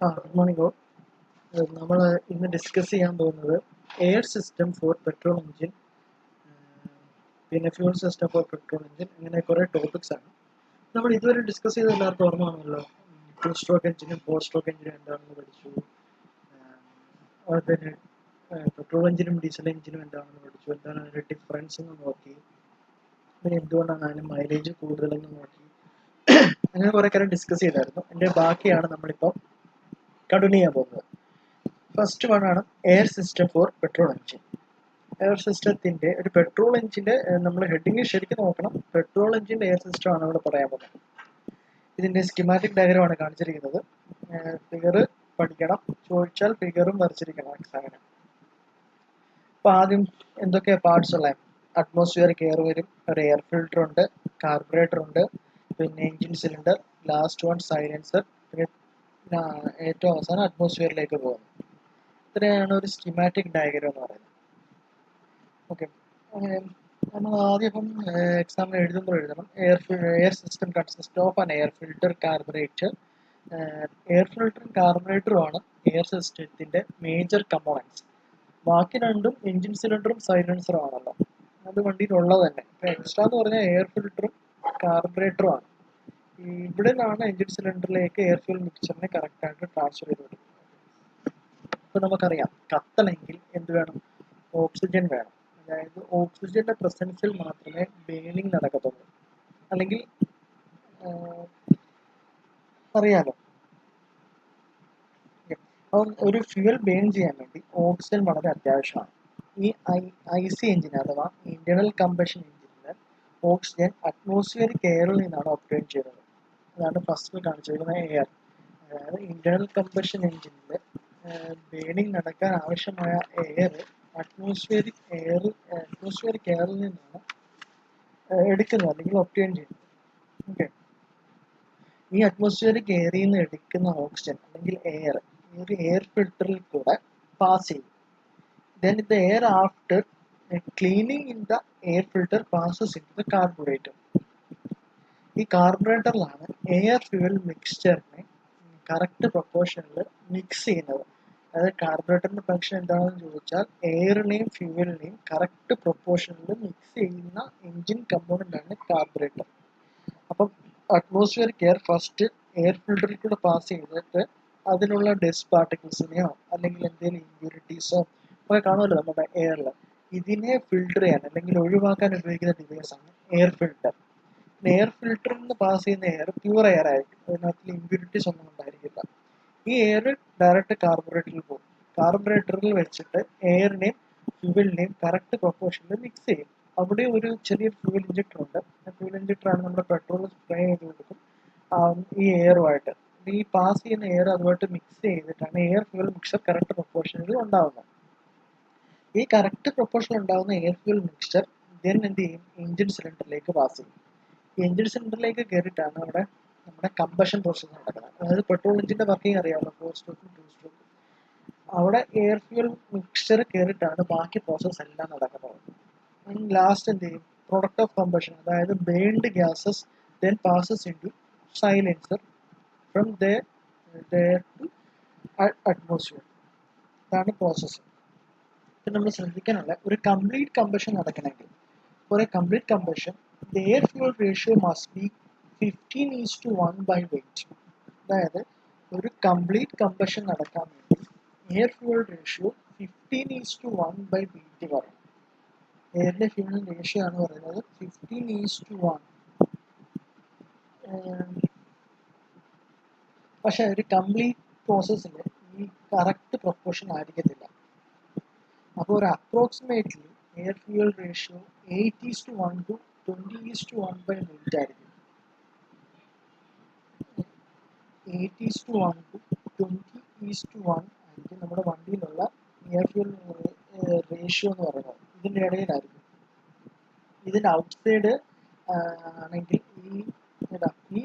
Good morning all. നമ്മൾ ഇന്ന് discuss ചെയ്യാൻ പോകുന്നത് air system for petrol engine, പിന്നെ fuel system for petrol engine, അങ്ങനെ കുറേ ടോപ്പിക്സ് ആണ്. നമ്മൾ ഇതുവരെ ഡിസ്കസ് ചെയ്ത എല്ലാവർക്കും ഓർമ്മയാണല്ലോ. ടു സ്ട്രോക്ക് എഞ്ചിനും ഫോർ സ്ട്രോക്ക് എഞ്ചിനും എന്താണെന്ന് പഠിച്ചു. അതുപോലെ പെട്രോൾ എഞ്ചിനും ഡീസൽ എഞ്ചിനും എന്താണെന്ന് പഠിച്ചു, എന്താണ് അതിൻ്റെ ഡിഫറൻസ് എന്ന് നോക്കി, പിന്നെ എന്തുകൊണ്ടാണ് അതിന് മൈലേജ് കൂടുതലെന്ന് നോക്കി. അങ്ങനെ കുറേ കാര്യം ഡിസ്കസ് ചെയ്തായിരുന്നു. എൻ്റെ ബാക്കിയാണ് നമ്മളിപ്പോൾ കണ്ടിന്യൂ ചെയ്യാൻ പോകുന്നത്. ഫസ്റ്റ് വൺ ആണ് air system for petrol engine. Air സിസ്റ്റത്തിന്റെ ഒരു പെട്രോൾ എഞ്ചിന്റെ നമ്മൾ ഹെഡിങ് ശരിക്കും നോക്കണം. പെട്രോൾ എഞ്ചിന്റെ എയർ സിസ്റ്റം ആണ് ഇവിടെ പറയാൻ പോകുന്നത്. ഇതിന്റെ സ്കിമാറ്റിക് ഡയഗ്രം ആണ് കാണിച്ചിരിക്കുന്നത്. ഫിഗർ പഠിക്കണം, ചോദിച്ചാൽ ഫിഗറും വരച്ചിരിക്കണം എക്സാമിന്. അപ്പൊ ആദ്യം എന്തൊക്കെയാ പാർട്സ് ഉള്ളത്? അറ്റ്മോസ്ഫിയറിക് എയർ വരും, ഒരു എയർ ഫിൽട്ടർ ഉണ്ട്, കാർബറേറ്റർ ഉണ്ട്, പിന്നെ engine cylinder, last one silencer, പിന്നെ ഏറ്റവും അവസാനം അറ്റ്മോസ്ഫിയറിലേക്ക് പോകുന്നു. ഇത്രയാണ് ഒരു സ്കിമാറ്റിക് ഡയഗ്രം എന്ന് പറയുന്നത്. ഓക്കെ, നമ്മൾ ആദ്യം ഇപ്പം എക്സാമിന് എഴുതുമ്പോൾ എഴുതണം air system consist of an air filter, carburettor. Air ഫിൽട്ടറും കാർബറേറ്ററും ആണ് എയർ സിസ്റ്റത്തിന്റെ മേജർ കമ്പോണൻസ്. ബാക്കി രണ്ടും എഞ്ചിൻ സിലിണ്ടറും സൈലൻസറും ആണല്ലോ, അത് വണ്ടിയിലുള്ളത് തന്നെ. ഇപ്പൊ എക്സ്ട്രാ എന്ന് പറഞ്ഞാൽ എയർ ഫിൽട്ടറും കാർബറേറ്ററും ആണ്. ഇവിടെ നിന്നാണ് എഞ്ചിൻ സിലിണ്ടറിലേക്ക് എയർ ഫ്യൂൽ മിക്സറിനെ കറക്റ്റായിട്ട് ട്രാൻസ്ഫർ ചെയ്ത് കൊടുക്കുന്നത്. ഇപ്പൊ നമുക്കറിയാം, കത്തണമെങ്കിൽ എന്ത് വേണം? ഓക്സിജൻ വേണം. അതായത് ഓക്സിജന്റെ പ്രസൻസിൽ മാത്രമേ ബേണിംഗ് നടക്കത്തുള്ളൂ. അല്ലെങ്കിൽ അറിയാലോ, അപ്പം ഒരു ഫ്യൂവൽ ബേൺ ചെയ്യാൻ വേണ്ടി ഓക്സിജൻ വളരെ അത്യാവശ്യമാണ്. ഈ IC എഞ്ചിൻ അഥവാ ഇന്റേണൽ കമ്പഷൻ എഞ്ചിനിൽ ഓക്സിജൻ അറ്റ്മോസ്ഫിയറിക് എയറിൽ നിന്നാണ് ഒബ്റ്റെയിൻ ചെയ്യുന്നത്. അതാണ് ഫസ്റ്റിൽ കാണിച്ചിരിക്കുന്ന എയർ. അതായത് ഇന്റേണൽ കമ്പഷൻ എഞ്ചിനിൽ ബേണിംഗ് നടക്കാൻ ആവശ്യമായ എയർ അറ്റ്മോസ്ഫിയറിക് എയറിൽ നിന്നാണ് എടുക്കുന്നത്, അല്ലെങ്കിൽ ഒബ്റ്റെയിൻ ചെയ്യുന്നത്. ഓക്കെ, ഈ അറ്റ്മോസ്ഫിയറിക് എയറിൽ നിന്ന് എടുക്കുന്ന ഓക്സിജൻ അല്ലെങ്കിൽ എയർ ഈ ഒരു എയർ ഫിൽട്ടറിൽ കൂടെ പാസ് ചെയ്യും. Then the air after cleaning in the air filter passes into the carburetor. ഈ കാർബറേറ്ററിലാണ് എയർ ഫ്യൂവൽ മിക്സ്ചറിനെ കറക്റ്റ് പ്രൊപ്പോർഷനിൽ മിക്സ് ചെയ്യുന്നത്. അതായത് കാർബറേറ്ററിന്റെ ഫംഗ്ഷൻ എന്താണെന്ന് ചോദിച്ചാൽ എയറിനെയും ഫ്യൂവലിനെയും കറക്റ്റ് പ്രൊപ്പോർഷനിൽ മിക്സ് ചെയ്യുന്ന എഞ്ചിൻ കമ്പോണന്റ് ആണ് കാർബറേറ്റർ. അപ്പം അറ്റ്മോസ്ഫിയറിക് എയർ ഫസ്റ്റ് എയർ ഫിൽട്ടറിൽ കൂടെ പാസ് ചെയ്തിട്ട് അതിനുള്ള ഡസ്റ്റ് പാർട്ടിക്കിൾസിനെയോ അല്ലെങ്കിൽ എന്തെങ്കിലും ഇമ്പ്യൂരിറ്റീസോ ഒക്കെ കാണുമല്ലോ നമ്മുടെ എയറിൽ, ഇതിനെ ഫിൽട്ടർ ചെയ്യാൻ അല്ലെങ്കിൽ ഒഴിവാക്കാൻ ഉപയോഗിക്കുന്ന ഡിവൈസ് ആണ് എയർ ഫിൽട്ടർ. എയർ ഫിൽട്ടറിൽ നിന്ന് പാസ് ചെയ്യുന്ന എയർ പ്യൂർ എയർ ആയിരിക്കും, അതിനകത്ത് ഇമ്പ്യൂരിറ്റീസ് ഒന്നും ഉണ്ടായിരിക്കില്ല. ഈ എയർ ഡയറക്റ്റ് കാർബറേറ്ററിൽ പോകും. കാർബറേറ്ററിൽ വെച്ചിട്ട് എയറിനെയും ഫ്യൂവലിനെയും കറക്റ്റ് പ്രൊപ്പോർഷനിൽ മിക്സ് ചെയ്യും. അവിടെ ഒരു ചെറിയ ഫ്യൂവൽ ഇഞ്ചക്ടർ ഉണ്ട്. ഫ്യൂവൽ ഇഞ്ചക്ടർ ആണ് നമ്മുടെ പെട്രോൾ സ്പ്രേ ചെയ്ത് കൊടുക്കും ഈ എയറുമായിട്ട്. ഈ പാസ് ചെയ്യുന്ന എയർ അതുമായിട്ട് മിക്സ് ചെയ്തിട്ടാണ് എയർ ഫ്യൂവൽ മിക്സർ കറക്റ്റ് പ്രൊപ്പോർഷനിൽ ഉണ്ടാവുന്നത്. ഈ കറക്റ്റ് പ്രൊപ്പോർഷൻ ഉണ്ടാകുന്ന എയർ ഫ്യൂൽ മിക്സ്ചർ ദെൻ എന്ത് ചെയ്യും? എഞ്ചിൻ സിലിണ്ടറിലേക്ക് പാസ് ചെയ്യും. എഞ്ചിൻ സിലിണ്ടറിലേക്ക് കയറിയിട്ടാണ് അവിടെ നമ്മുടെ കമ്പഷൻ പ്രോസസ് നടക്കുന്നത്. അതായത് പെട്രോൾ എഞ്ചിന്റെ വർക്കിംഗ് അറിയാമല്ലോ, 4 സ്ട്രോക്കും 2 സ്ട്രോക്കും. അവിടെ എയർ ഫ്യൂൽ മിക്സ്ചർ കയറിയിട്ടാണ് ബാക്കി പ്രോസസ് എല്ലാം നടക്കുന്നത്. ലാസ്റ്റ് എന്ത് ചെയ്യും? പ്രൊഡക്റ്റ് ഓഫ് കമ്പഷൻ, അതായത് burned gases then passes into silencer from there to atmosphere. ഇതാണ് പ്രോസസ്സ്. ഇപ്പം നമ്മൾ ശ്രദ്ധിക്കാനുള്ള ഒരു കംപ്ലീറ്റ് കമ്പഷൻ നടക്കണമെങ്കിൽ, for a complete combustion, the air fuel ratio must be 15:1 അതായത് ഒരു കംപ്ലീറ്റ് കമ്പഷൻ നടക്കാൻ വേണ്ടി എയർ ഫ്യൂവൽ റേഷ്യോ 15:1 പറയും. എയറിന്റെ ഫ്യൂവൽ റേഷ്യോ ആണ് പറയുന്നത് 15:1. പക്ഷെ ഒരു കംപ്ലീറ്റ് പ്രോസസ്സിൽ ഈ കറക്റ്റ് പ്രൊപ്പോർഷൻ ആയിരിക്കത്തില്ല. അപ്പോൾ ഒരു approximately air fuel ratio 8:1 to 20:1 ആയിരിക്കും. 8:1 to 20:1 ആയിരിക്കും നമ്മുടെ വണ്ടിയിലുള്ള എയർ ഫ്യൂവൽ റേഷ്യോ എന്ന് പറയുന്നത്. ഇതിൻ്റെ ഇടയിലായിരിക്കും. ഇതിൻ്റെ ഔട്ട്സൈഡ് ആണെങ്കിൽ ഈ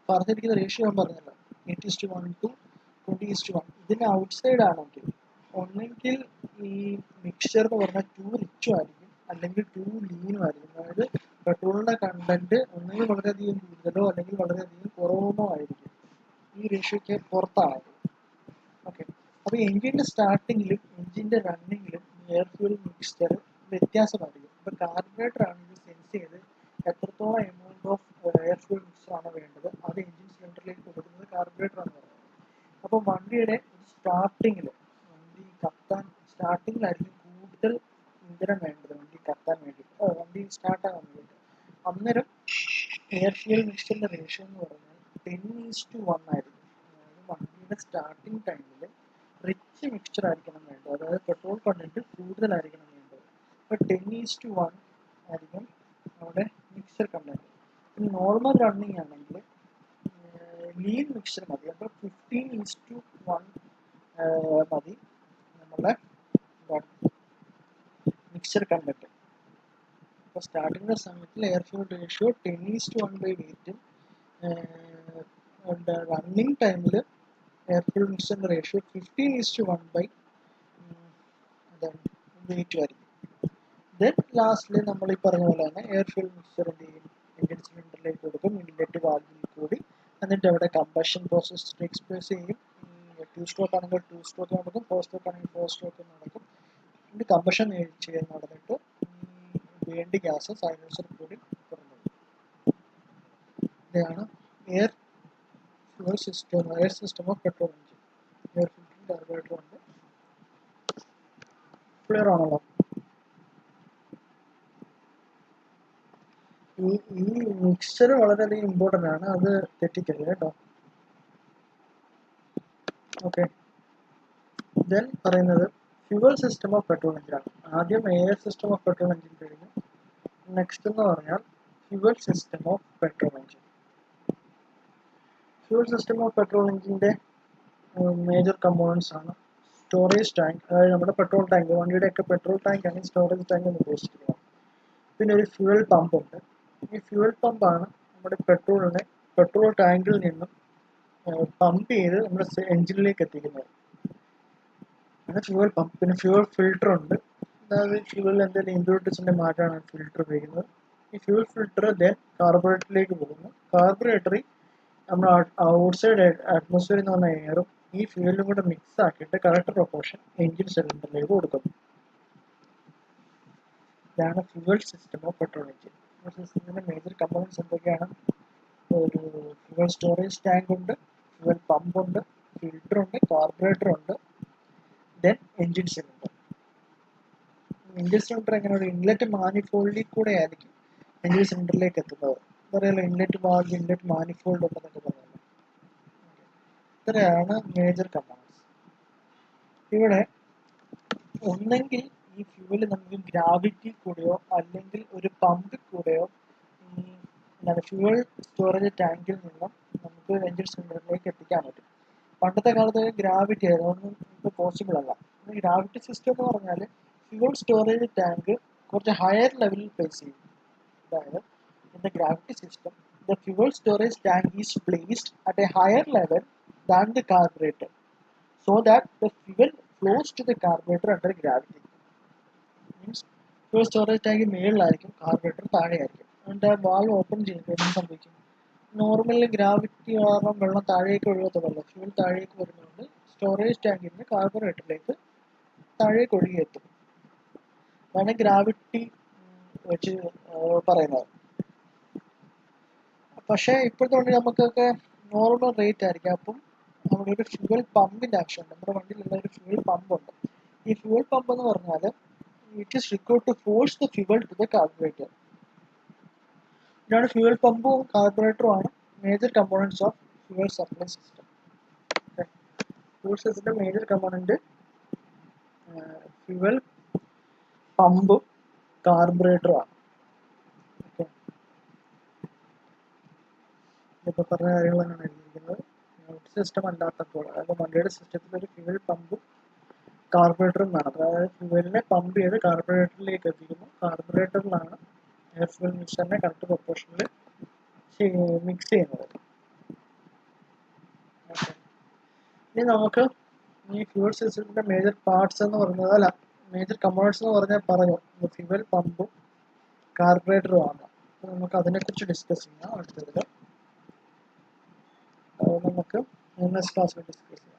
പറഞ്ഞിരിക്കുന്ന റേഷ്യോ ഞാൻ പറഞ്ഞല്ലോ, 8:1 to 20:1. ഇതിൻ്റെ ഔട്ട്സൈഡ് ആണെങ്കിൽ ഒന്നെങ്കിൽ ഈ മിക്സ്ചർ എന്ന് പറഞ്ഞാൽ ടു റിച്ചും ആയിരിക്കും, അല്ലെങ്കിൽ ടു ലീനും ആയിരിക്കും. അതായത് പെട്രോളിന്റെ കണ്ടന്റ് ഒന്നെങ്കിൽ വളരെയധികം കൂടുതലോ അല്ലെങ്കിൽ വളരെയധികം കുറവോ ആയിരിക്കും. ഈ റേഷ്യോയ്ക്ക് പുറത്താണ്. അപ്പോൾ എഞ്ചിൻ്റെ സ്റ്റാർട്ടിങ്ങിലും എഞ്ചിൻ്റെ റണ്ണിങ്ങിലും എയർ ഫ്യൂൽ മിക്സ്ചർ വ്യത്യാസമായിരിക്കും. ഇപ്പോൾ കാർബറേറ്റർ ആണ് ഇത് സെൻസ് ചെയ്ത് എത്രത്തോളം amount of air fuel mixture ആണ് വേണ്ടത് അത് എഞ്ചിൻ സിലിണ്ടറിലേക്ക് കൊടുക്കുന്നത് കാർബറേറ്റർ ആണ് പറയുന്നത്. അപ്പോൾ വണ്ടിയുടെ സ്റ്റാർട്ടിങ്ങിൽ വണ്ടി കത്താൻ സ്റ്റാർട്ടിങ്ങിലായിരിക്കും കൂടുതൽ ഇന്ധനം വേണ്ടത് വണ്ടി കത്താൻ വേണ്ടി, വണ്ടി സ്റ്റാർട്ടാകാൻ വേണ്ടിയിട്ട്. അന്നേരം എയർ ഫ്യൂൽ മിക്സ്ചറിൻ്റെ റേഷ്യോ എന്ന് പറഞ്ഞാൽ 10:1 ആയിരിക്കും. അതായത് വണ്ടിയുടെ സ്റ്റാർട്ടിങ് ടൈമിൽ റിച്ച് മിക്സ്ചർ ആയിരിക്കണം വേണ്ടത്, അതായത് പെട്രോൾ കണ്ടന്റ് കൂടുതലായിരിക്കണം വേണ്ടത്. അപ്പോൾ 10:1 ആയിരിക്കും അവിടെ മിക്സ്ചർ കണ്ടന്റ്. പിന്നെ നോർമൽ റണ്ണിങ് ആണെങ്കിൽ ലീൻ മിക്സ്ചർ മതി. അപ്പോൾ 15:1 മതി നമ്മുടെ മിക്സ്ചർ കണ്ടന്റ്. അപ്പോൾ സ്റ്റാർട്ടിങ്ങിൻ്റെ സമയത്തിൽ എയർ ഫ്യൂൽ റേഷ്യോ 10:1 ബൈ വെയിറ്റും റണ്ണിങ് ടൈമിൽ എയർ ഫ്യൂൽ മിക്സ്ചറിൻ്റെ റേഷ്യോ 15:1 ബൈ വെയിറ്റും ആയിരിക്കും. ദെൻ ലാസ്റ്റിൽ നമ്മൾ ഈ പറഞ്ഞ പോലെ തന്നെ എയർ ഫ്യൂൽ മിക്സ്ചറിൻ്റെ എഞ്ചിൻ സിലിണ്ടറിലേക്ക് കൊടുക്കും, ഇൻലെറ്റ് വാൽവിൽ കൂടി. എന്നിട്ട് അവിടെ കമ്പഷൻ പ്രോസസ് ടേക്സ് പ്ലേസ് ചെയ്യും. 2 സ്ട്രോക്ക് ആണെങ്കിൽ 2 സ്ട്രോക്ക് നടക്കും, 4 സ്ട്രോക്ക് ആണെങ്കിൽ 4 സ്ട്രോക്ക് നടക്കും. ഇത് കമ്പഷൻ നടന്നിട്ട് വേണ്ടി ഗ്യാസ് സൈലൻസർ കൂടി തുറന്നു. ഇതാണ് air fuel system, air system of petrol engine. Air ഫിൽറ്ററും കാർബറേറ്ററും ഉണ്ട്. ക്ലിയർ ആണല്ലോ? ഈ മിക്സ്ചർ വളരെയധികം ഇമ്പോർട്ടൻ്റ് ആണ്, അത് തെറ്റിക്കരുത് കേട്ടോ. ഓക്കെ, ദെൻ പറയുന്നത് ഫ്യൂവൽ സിസ്റ്റം ഓഫ് പെട്രോൾ എഞ്ചിനാണ്. ആദ്യം air system of petrol engine കഴിഞ്ഞു. നെക്സ്റ്റ് എന്ന് പറഞ്ഞാൽ fuel system of petrol engine. Fuel system of petrol എഞ്ചിൻ്റെ മേജർ കമ്പോണൻസ് ആണ് സ്റ്റോറേജ് ടാങ്ക്, അതായത് നമ്മുടെ പെട്രോൾ ടാങ്ക്, വണ്ടിയുടെയൊക്കെ പെട്രോൾ ടാങ്കാണ് സ്റ്റോറേജ് ടാങ്ക് എന്ന് ഉദ്ദേശിക്കുന്നത്. പിന്നെ ഒരു ഫ്യൂവൽ പമ്പ് ഉണ്ട്. ഈ ഫ്യൂവൽ പമ്പാണ് നമ്മുടെ പെട്രോൾ ടാങ്കിൽ നിന്നും പമ്പ് ചെയ്ത് നമ്മുടെ എഞ്ചിനിലേക്ക് എത്തിക്കുന്നത്. അങ്ങനെ ഫ്യൂവൽ പമ്പ്. പിന്നെ ഫ്യൂവൽ ഫിൽട്ടർ ഉണ്ട്, അതായത് ഫ്യൂവലിൽ എന്തെങ്കിലും ഇമ്പ്യൂരിറ്റീസിൻ്റെ മാറ്റാണ് ഫിൽട്ടർ ഉപയോഗിക്കുന്നത്. ഈ ഫ്യൂവൽ ഫിൽട്ടർ ദെൻ കാർബറേറ്ററിലേക്ക് പോകുന്നു. കാർബറേറ്ററിൽ നമ്മൾ ഔട്ട്സൈഡ് അറ്റ്മോസ്ഫിയറിൽ നിന്ന് വന്ന എയറും ഈ ഫ്യൂവലും കൂടെ മിക്സ് ആക്കിയിട്ട് കറക്റ്റ് പ്രൊപ്പോർഷൻ എഞ്ചിൻ സിലിണ്ടറിലേക്ക് കൊടുക്കുന്നു. ഇതാണ് fuel system of petrol engine. Fuel സിസ്റ്റത്തിൻ്റെ മേജർ കമ്പോണൻസ് എന്തൊക്കെയാണ്? ഒരു ഫ്യൂവൽ സ്റ്റോറേജ് ടാങ്ക് ഉണ്ട്, ഫ്യൂവൽ പമ്പ് ഉണ്ട്, ഫിൽട്ടർ ഉണ്ട്, കാർബറേറ്റർ ഉണ്ട്, then engine cylinder. Engine cylinder എങ്ങനെ ഒരു ഇൻലെറ്റ് മാനിഫോൾഡിൽ കൂടെ ആയിരിക്കും എഞ്ചിൻ സിലിണ്ടറിലേക്ക് എത്തുന്നത്. അതറിയാലോ, ഇൻലെറ്റ് വാൽവ്, ഇൻലെറ്റ് മാനിഫോൾഡ് ഉണ്ടെന്നൊക്കെ പറഞ്ഞല്ലോ. ഇത്രയാണ് മേജർ കമ്പോണൻസ്. ഇവിടെ ഒന്നെങ്കിൽ ഈ ഫ്യൂവൽ നമുക്ക് ഗ്രാവിറ്റി കൂടെയോ അല്ലെങ്കിൽ ഒരു പമ്പിൽ കൂടെയോ എന്താണ് ഫ്യൂവൽ സ്റ്റോറേജ് ടാങ്കിൽ നിന്നും നമുക്ക് എഞ്ചിൻ സിലിണ്ടറിലേക്ക് എത്തിക്കാൻ പറ്റും. പണ്ടത്തെ കാലത്ത് ഗ്രാവിറ്റി ആയിരുന്നു, അതൊന്നും ഇപ്പോൾ പോസിബിൾ അല്ല. ഗ്രാവിറ്റി സിസ്റ്റം എന്ന് പറഞ്ഞാൽ ഫ്യൂവൽ സ്റ്റോറേജ് ടാങ്ക് കുറച്ച് ഹയർ ലെവലിൽ പ്ലേസ് ചെയ്യും. അതായത് in the gravity system the fuel storage tank is placed at a higher level than the carburetor so that the fuel flows to the carburetor under gravity. Means fuel storage tank മേളിലായിരിക്കും, carburettor താഴെയായിരിക്കും. എന്നിട്ട് ആ valve open ചെയ്യുമ്പോൾ എന്ത് സംഭവിക്കും? Normally gravity കാരണം വെള്ളം താഴേക്ക് ഒഴുകത്തുള്ളൂ. ഫ്യൂൽ താഴേക്ക് വരുന്നതുകൊണ്ട് സ്റ്റോറേജ് ടാങ്കിൽ നിന്ന് കാർബറേറ്ററിലേക്ക് താഴേക്ക് ഒഴുകിയെത്തും. അതാണ് ഗ്രാവിറ്റി വെച്ച് പറയുന്നത്. പക്ഷേ ഇപ്പോഴത്തെ വണ്ടി നമുക്കൊക്കെ നോർമൽ റേറ്റ് ആയിരിക്കും. അപ്പം നമ്മുടെ ഒരു ഫ്യൂവൽ പമ്പിൻ്റെ ആവശ്യമുണ്ട്. നമ്മുടെ വണ്ടിയിലുള്ള ഒരു ഫ്യൂവൽ പമ്പുണ്ട്. ഈ ഫ്യൂവൽ പമ്പ് എന്ന് പറഞ്ഞാൽ it is required to force the fuel to the carburettor. ഇതാണ് ഫ്യൂവൽ പമ്പും കാർബറേറ്ററും ആണ് major components of fuel supply system. Fuel സിസ്റ്റത്തിൻ്റെ മേജർ കമ്പോണൻറ്റ് ഫ്യൂവൽ പമ്പും കാർബറേറ്ററും ആണ്. ഇപ്പോൾ പറഞ്ഞ കാര്യങ്ങൾ തന്നെയാണ് എഴുതിയിരിക്കുന്നത്. സിസ്റ്റം അല്ലാത്തപ്പോൾ, അതായത് വണ്ടിയുടെ സിസ്റ്റത്തിൽ ഒരു ഫ്യൂവൽ പമ്പും കാർബറേറ്ററും വേണം. അതായത് ഫ്യൂവലിനെ പമ്പ് ചെയ്ത് കാർബറേറ്ററിലേക്ക് എത്തിക്കുന്നു. കാർബറേറ്ററിലാണ് എയർ ഫ്യൂവൽ മിക്സറിനെ കറക്റ്റ് പ്രൊപ്പോർഷനിൽ മിക്സ് ചെയ്യുന്നത്. ഓക്കെ, ഇനി നമുക്ക് ഈ ഫ്യൂവൽ സിസ്റ്റത്തിൻ്റെ മേജർ പാർട്സ് എന്ന് പറയുന്നത്, അല്ല മേജർ കമ്പോണൻസ് എന്ന് പറഞ്ഞാൽ പറഞ്ഞു ഫ്യൂവൽ പമ്പും കാർബറേറ്ററും ആണ്. അപ്പോൾ നമുക്ക് അതിനെക്കുറിച്ച് ഡിസ്കസ് ചെയ്യാം അടുത്തതിൽ. നമുക്ക് നെക്സ്റ്റ് ക്ലാസ്സിൽ ഡിസ്കസ് ചെയ്യാം.